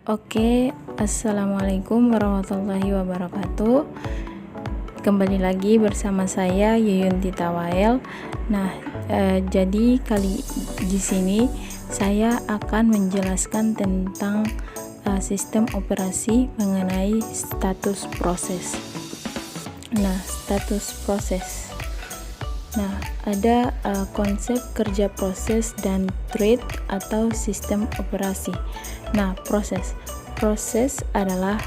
Oke, assalamualaikum warahmatullahi wabarakatuh. Kembali lagi bersama saya Yuyun Tita Wael. Nah, jadi kali di sini saya akan menjelaskan tentang sistem operasi mengenai status proses. Nah, status proses. Nah, ada konsep kerja proses dan thread atau sistem operasi. Nah, proses adalah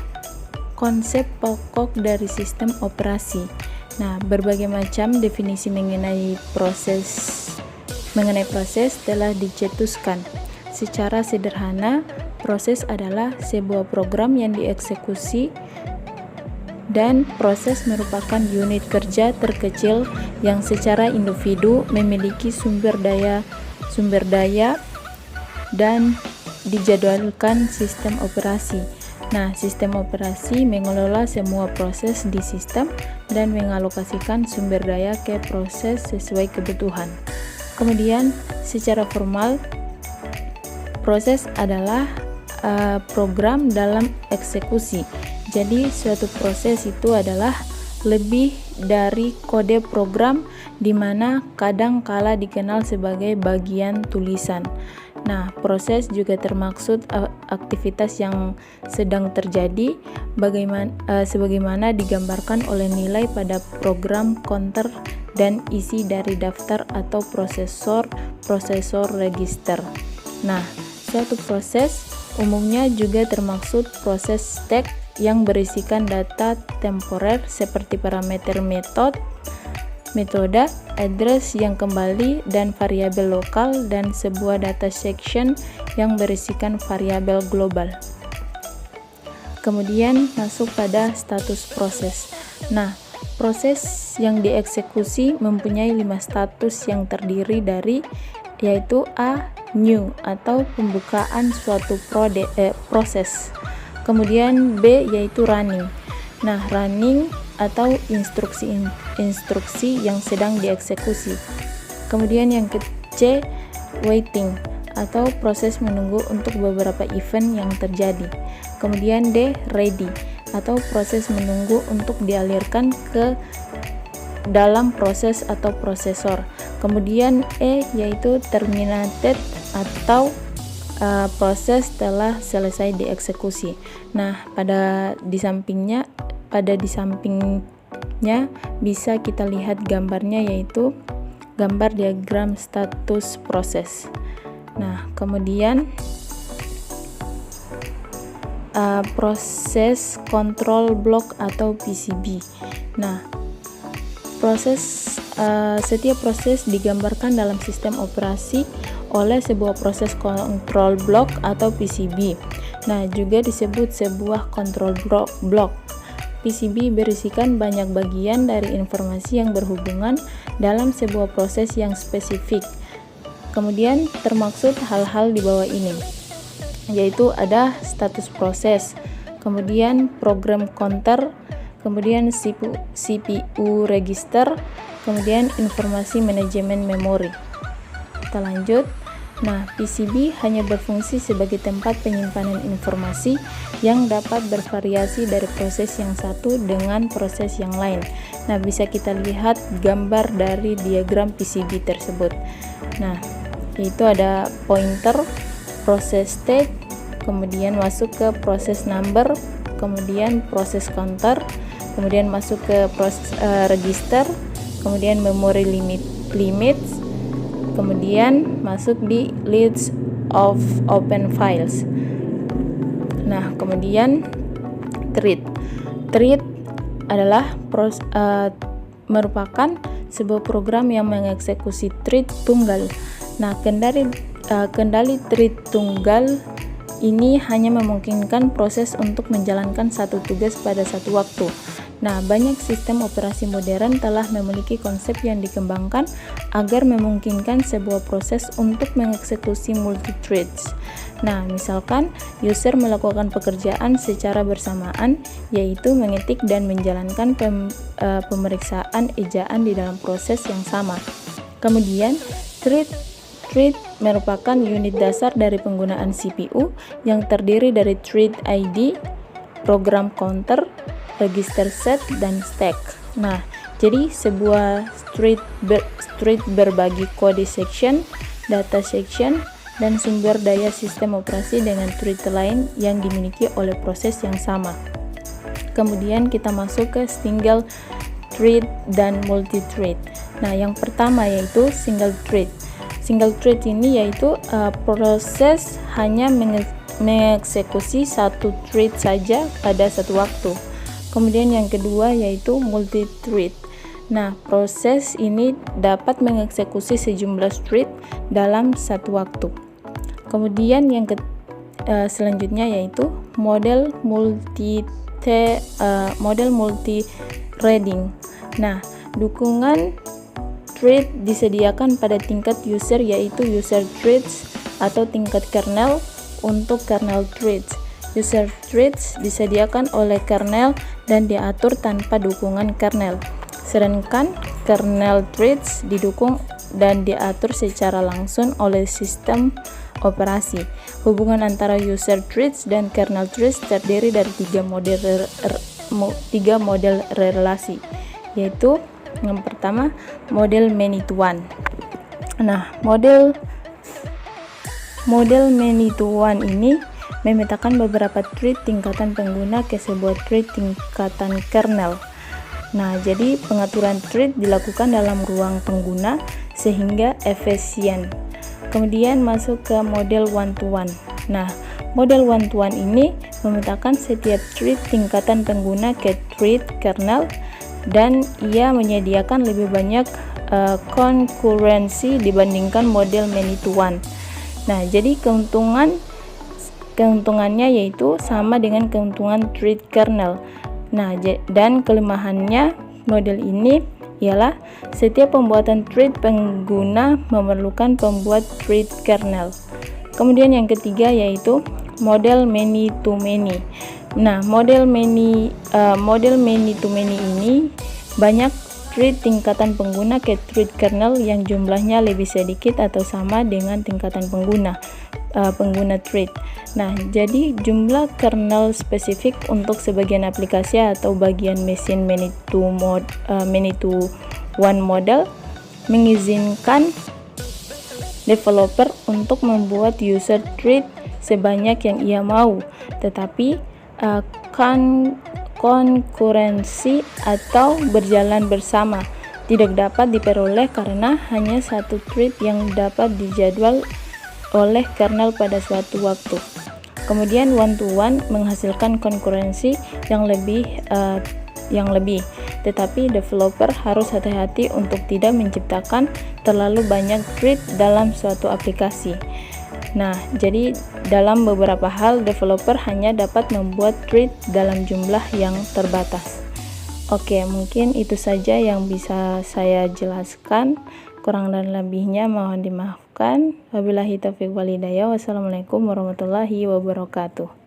konsep pokok dari sistem operasi. Nah, berbagai macam definisi mengenai proses telah dicetuskan. Secara sederhana, proses adalah sebuah program yang dieksekusi dan proses merupakan unit kerja terkecil yang secara individu memiliki sumber daya dan dijadwalkan sistem operasi. Nah, sistem operasi mengelola semua proses di sistem dan mengalokasikan sumber daya ke proses sesuai kebutuhan. Kemudian, secara formal, proses adalah program dalam eksekusi. Jadi, suatu proses itu adalah lebih dari kode program di mana kadang kala dikenal sebagai bagian tulisan. Nah, proses juga termaksud aktivitas yang sedang terjadi sebagaimana digambarkan oleh nilai pada program counter dan isi dari daftar atau prosesor register. Nah, suatu proses umumnya juga termaksud proses stack yang berisikan data temporer seperti parameter metode, address yang kembali, dan variabel lokal, dan sebuah data section yang berisikan variabel global. Kemudian masuk pada status proses. Nah, proses yang dieksekusi mempunyai 5 status yang terdiri dari yaitu A. New atau pembukaan suatu proses. Kemudian B yaitu running. Nah, running atau instruksi yang sedang dieksekusi. Kemudian yang C, waiting atau proses menunggu untuk beberapa event yang terjadi. Kemudian D, ready atau proses menunggu untuk dialirkan ke dalam proses atau prosesor. Kemudian E yaitu terminated atau proses telah selesai dieksekusi. Nah, di sampingnya bisa kita lihat gambarnya, yaitu gambar diagram status proses. Nah, kemudian proses control block atau PCB. Nah, setiap proses digambarkan dalam sistem operasi oleh sebuah proses control block atau PCB. Nah, juga disebut sebuah control block. PCB berisikan banyak bagian dari informasi yang berhubungan dalam sebuah proses yang spesifik. Kemudian termaksud hal-hal di bawah ini, yaitu ada status proses, kemudian program counter, kemudian CPU register, kemudian informasi manajemen memori. Kita lanjut. Nah, PCB hanya berfungsi sebagai tempat penyimpanan informasi yang dapat bervariasi dari proses yang satu dengan proses yang lain. Nah, bisa kita lihat gambar dari diagram PCB tersebut. Nah, yaitu ada pointer, proses state, kemudian masuk ke proses number, kemudian proses counter, kemudian masuk ke proses register, kemudian memory limits, kemudian masuk di list of open files. Nah, kemudian thread adalah merupakan sebuah program yang mengeksekusi thread tunggal. Nah, kendali thread tunggal ini hanya memungkinkan proses untuk menjalankan satu tugas pada satu waktu. Nah, banyak sistem operasi modern telah memiliki konsep yang dikembangkan agar memungkinkan sebuah proses untuk mengeksekusi multi-threads. Nah, misalkan user melakukan pekerjaan secara bersamaan, yaitu mengetik dan menjalankan pemeriksaan ejaan di dalam proses yang sama. Kemudian, thread thread merupakan unit dasar dari penggunaan CPU yang terdiri dari thread ID, program counter, register set, dan stack. Nah, jadi sebuah thread berbagi kode section, data section, dan sumber daya sistem operasi dengan thread lain yang dimiliki oleh proses yang sama. Kemudian kita masuk ke single thread dan multi-thread. Nah, yang pertama yaitu single thread. Single thread ini yaitu proses hanya mengeksekusi satu thread saja pada satu waktu. Kemudian yang kedua yaitu multi-thread. Nah, proses ini dapat mengeksekusi sejumlah thread dalam satu waktu. Kemudian yang selanjutnya yaitu model multi-threading. Nah, dukungan thread disediakan pada tingkat user yaitu user threads atau tingkat kernel untuk kernel threads. User threads disediakan oleh kernel dan diatur tanpa dukungan kernel. Sedangkan kernel threads didukung dan diatur secara langsung oleh sistem operasi. Hubungan antara user threads dan kernel threads terdiri dari tiga model relasi, yaitu yang pertama model many to one. Nah, model many to one ini memetakan beberapa thread tingkatan pengguna ke sebuah thread tingkatan kernel. Nah, jadi pengaturan thread dilakukan dalam ruang pengguna sehingga efisien. Kemudian masuk ke model one to one. Nah, model one to one ini memetakan setiap thread tingkatan pengguna ke thread kernel dan ia menyediakan lebih banyak konkurensi dibandingkan model many to one. Nah, jadi keuntungannya yaitu sama dengan keuntungan thread kernel. Nah, dan kelemahannya model ini ialah setiap pembuatan thread pengguna memerlukan pembuat thread kernel. Kemudian yang ketiga yaitu model many to many. Nah, model many to many ini banyak thread tingkatan pengguna ke thread kernel yang jumlahnya lebih sedikit atau sama dengan tingkatan pengguna thread. Nah, jadi jumlah kernel spesifik untuk sebagian aplikasi atau bagian mesin many to one model mengizinkan developer untuk membuat user thread sebanyak yang ia mau, tetapi konkurensi atau berjalan bersama tidak dapat diperoleh karena hanya satu thread yang dapat dijadwal oleh kernel pada suatu waktu. Kemudian one to one menghasilkan konkurensi yang lebih, tetapi developer harus hati-hati untuk tidak menciptakan terlalu banyak thread dalam suatu aplikasi. Nah, jadi dalam beberapa hal developer hanya dapat membuat thread dalam jumlah yang terbatas. Oke, mungkin itu saja yang bisa saya jelaskan. Kurang dan lebihnya mohon dimaafkan. Wabillahi taufiq wal hidayah. Wassalamualaikum warahmatullahi wabarakatuh.